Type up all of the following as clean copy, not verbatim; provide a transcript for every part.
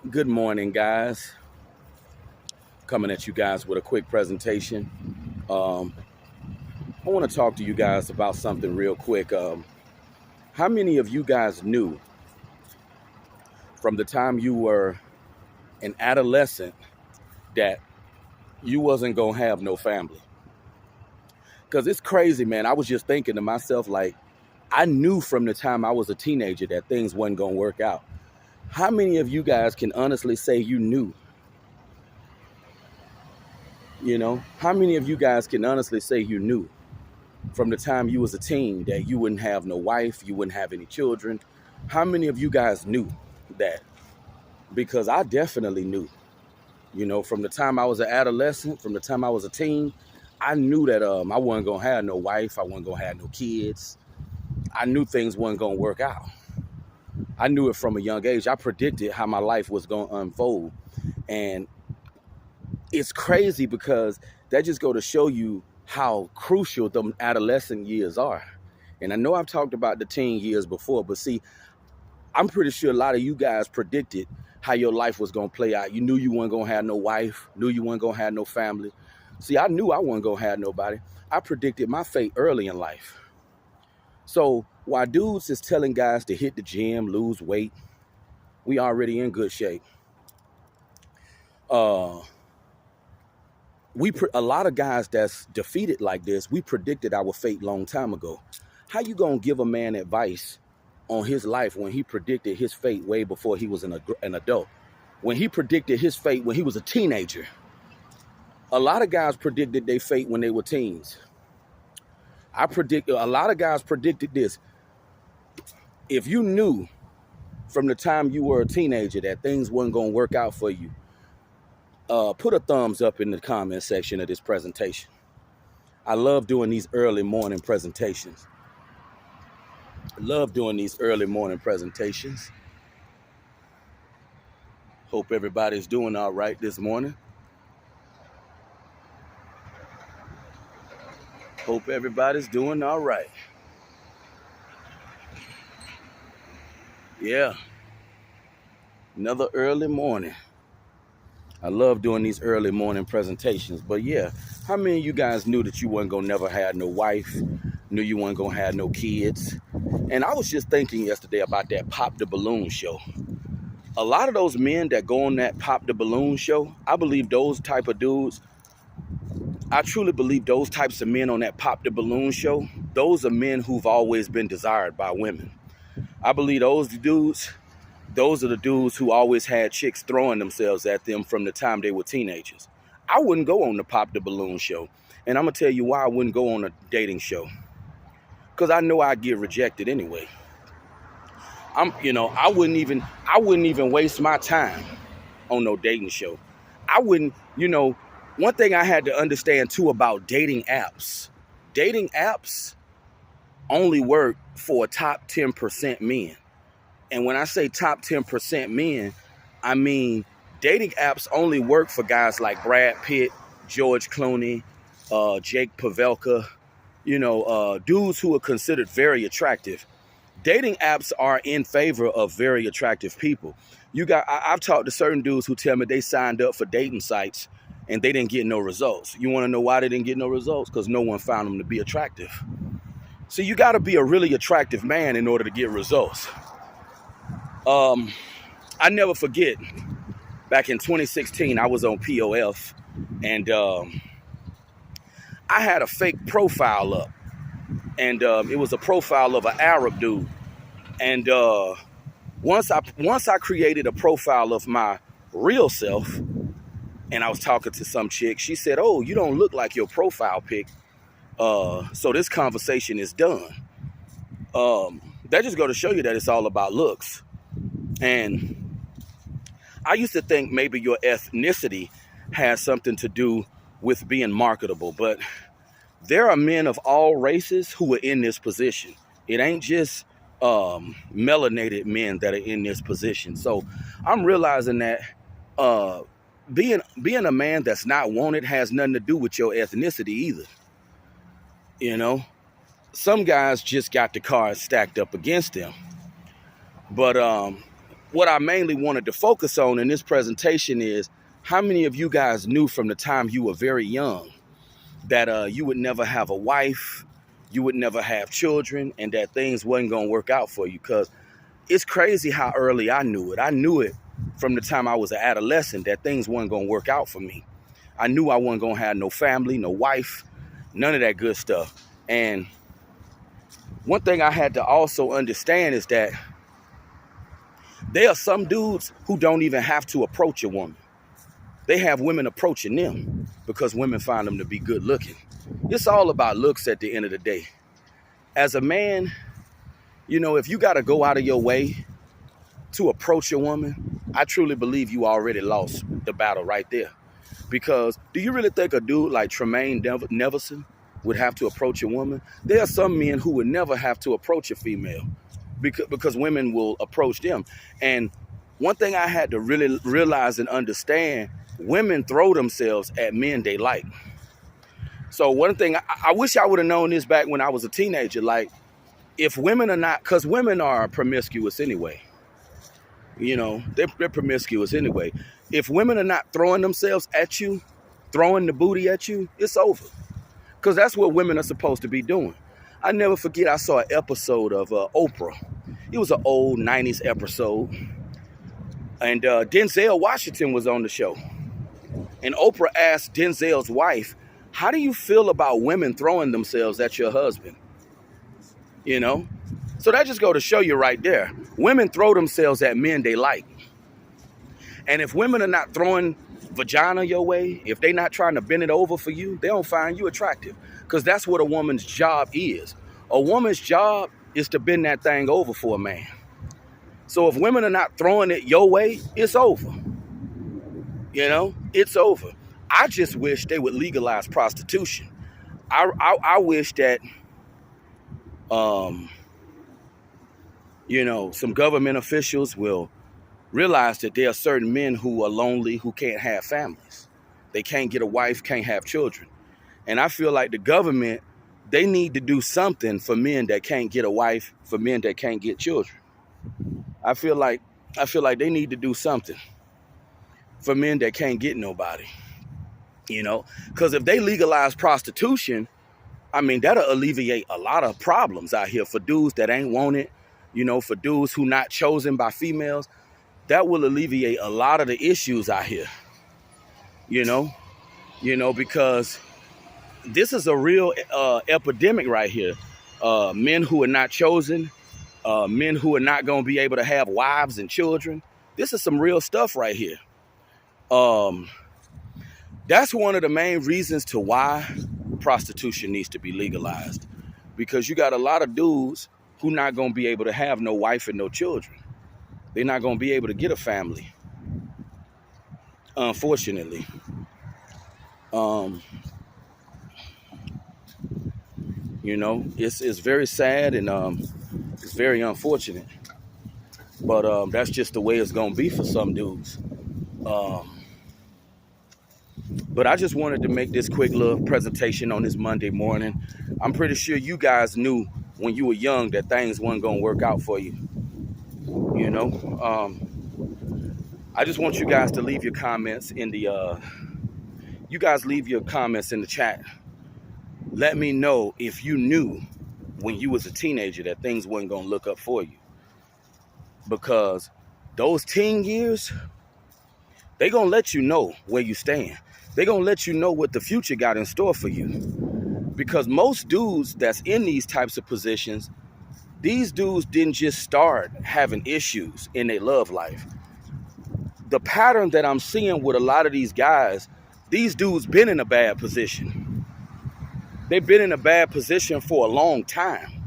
Good morning, guys. Coming at you guys with a quick presentation. Um, I want to talk to you guys about something real quick. How many of you guys knew from the time you were an adolescent that you wasn't going to have no family? Because it's crazy, man. I was just thinking to myself, like, I knew from the time I was a teenager that things wasn't going to work out. How many of you guys can honestly say you knew? How many of you guys can honestly say you knew from the time you was a teen that you wouldn't have no wife, you wouldn't have any children? How many of you guys knew that? Because I definitely knew. From the time I was an adolescent, from the time I was a teen, I knew that I wasn't gonna have no wife, I wasn't gonna have no kids. I knew things weren't gonna work out. I knew it from a young age. I predicted how my life was gonna unfold. And it's crazy because that just go to show you how crucial the adolescent years are. And I know I've talked about the teen years before, but see, I'm pretty sure a lot of you guys predicted how your life was going to play out. You knew you weren't going to have no wife, knew you weren't going to have no family. See, I knew I wasn't going to have nobody. I predicted my fate early in life. So while dudes is telling guys to hit the gym, lose weight, we already in good shape. A lot of guys that's defeated like this, we predicted our fate long time ago. How you gonna give a man advice on his life when he predicted his fate way before he was an adult? When he predicted his fate when he was a teenager. A lot of guys predicted their fate when they were teens. A lot of guys predicted this. If you knew from the time you were a teenager that things weren't gonna work out for you, put a thumbs up in the comment section of this presentation. I love doing these early morning presentations. Hope everybody's doing all right this morning. Hope everybody's doing all right. Yeah. Another early morning. I love doing these early morning presentations. But yeah, how many of you guys knew that you weren't going to never have no wife, knew you weren't going to have no kids? And I was just thinking yesterday about that Pop the Balloon show. A lot of those men that go on that Pop the Balloon show, I believe those type of dudes, I truly believe those types of men on that Pop the Balloon show, those are men who've always been desired by women. I believe those are the dudes who always had chicks throwing themselves at them from the time they were teenagers. I wouldn't go on the Pop the Balloon show. And I'm going to tell you why I wouldn't go on a dating show. Because I know I'd get rejected anyway. I wouldn't even waste my time on no dating show. I wouldn't, one thing I had to understand too about dating apps only work for top 10% men. And when I say top 10% men, I mean dating apps only work for guys like Brad Pitt, George Clooney, Jake Pavelka, dudes who are considered very attractive. Dating apps are in favor of very attractive people. I've talked to certain dudes who tell me they signed up for dating sites and they didn't get no results. You want to know why they didn't get no results? Because no one found them to be attractive. So you got to be a really attractive man in order to get results. I never forget, back in 2016, I was on POF, and I had a fake profile up, and it was a profile of an Arab dude. And once I created a profile of my real self, and I was talking to some chick, she said, "Oh, you don't look like your profile pic, so this conversation is done." That just go to show you that it's all about looks. And I used to think maybe your ethnicity has something to do with being marketable, but there are men of all races who are in this position. It ain't just melanated men that are in this position. So I'm realizing that being a man that's not wanted has nothing to do with your ethnicity either. Some guys just got the cards stacked up against them. But what I mainly wanted to focus on in this presentation is how many of you guys knew from the time you were very young that you would never have a wife, you would never have children, and that things wasn't going to work out for you? Because it's crazy how early I knew it. I knew it from the time I was an adolescent that things weren't going to work out for me. I knew I wasn't going to have no family, no wife, none of that good stuff. And one thing I had to also understand is that there are some dudes who don't even have to approach a woman. They have women approaching them because women find them to be good looking. It's all about looks at the end of the day. As a man, you know, if you got to go out of your way to approach a woman, I truly believe you already lost the battle right there. Because do you really think a dude like Tremaine Neverson would have to approach a woman? There are some men who would never have to approach a female because women will approach them. And one thing I had to really realize and understand, women throw themselves at men they like. So one thing, I wish I would have known this back when I was a teenager. Like, if women are not, because women are promiscuous anyway. You know, they're promiscuous anyway. If women are not throwing themselves at you, throwing the booty at you, it's over. Because that's what women are supposed to be doing. I never forget, I saw an episode of Oprah. It was an old 90s episode. And Denzel Washington was on the show. And Oprah asked Denzel's wife, how do you feel about women throwing themselves at your husband? You know? So that just go to show you right there. Women throw themselves at men they like. And if women are not throwing vagina your way, if they're not trying to bend it over for you, they don't find you attractive. Because that's what a woman's job is. A woman's job is to bend that thing over for a man. So if women are not throwing it your way, it's over. You know, it's over. I just wish they would legalize prostitution. I wish that, you know, some government officials will realize that there are certain men who are lonely, who can't have families. They can't get a wife, can't have children. And I feel like the government, they need to do something for men that can't get a wife, for men that can't get children. I feel like they need to do something for men that can't get nobody. You know, because if they legalize prostitution, I mean, that'll alleviate a lot of problems out here for dudes that ain't wanted, you know, for dudes who not chosen by females. That will alleviate a lot of the issues out here, you know, because this is a real epidemic right here. Men who are not chosen, men who are not going to be able to have wives and children. This is some real stuff right here. That's one of the main reasons to why prostitution needs to be legalized, because you got a lot of dudes who not going to be able to have no wife and no children. They're not going to be able to get a family, unfortunately. You know, it's very sad and it's very unfortunate. But that's just the way it's going to be for some dudes. But I just wanted to make this quick little presentation on this Monday morning. I'm pretty sure you guys knew when you were young that things weren't going to work out for you. You know, I just want you guys to leave your comments in the, leave your comments in the chat. Let me know if you knew when you was a teenager that things weren't going to look up for you. Because those teen years, they going to let you know where you stand. They going to let you know what the future got in store for you. Because most dudes that's in these types of positions, these dudes didn't just start having issues in their love life. The pattern that I'm seeing with a lot of these guys, these dudes been in a bad position. They've been in a bad position for a long time.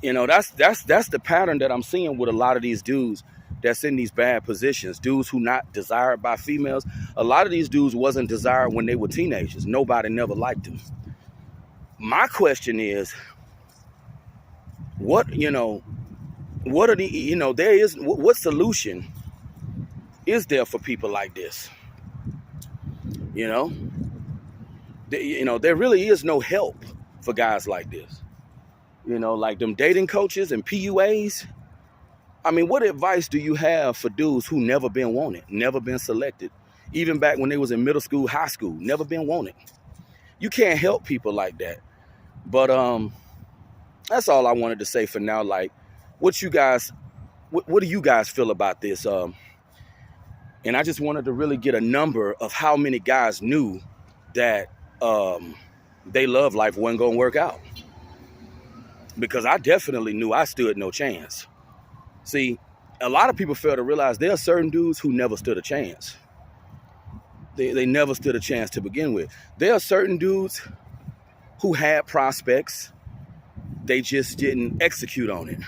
You know, that's the pattern that I'm seeing with a lot of these dudes that's in these bad positions. Dudes who not desired by females. A lot of these dudes wasn't desired when they were teenagers. Nobody never liked them. My question is, what are the, what solution is there for people like this? There really is no help for guys like this. Like them dating coaches and PUAs. I mean, what advice do you have for dudes who never been wanted, never been selected, even back when they was in middle school, high school, never been wanted? You can't help people like that. But that's all I wanted to say for now. Like, what do you guys feel about this? And I just wanted to really get a number of how many guys knew that they love life wasn't gonna work out. Because I definitely knew I stood no chance. See, a lot of people fail to realize there are certain dudes who never stood a chance. They never stood a chance to begin with. There are certain dudes who had prospects, they just didn't execute on it.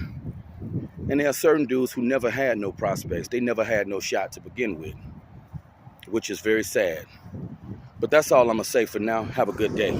And there are certain dudes who never had no prospects. They never had no shot to begin with, which is very sad. But that's all I'm going to say for now. Have a good day.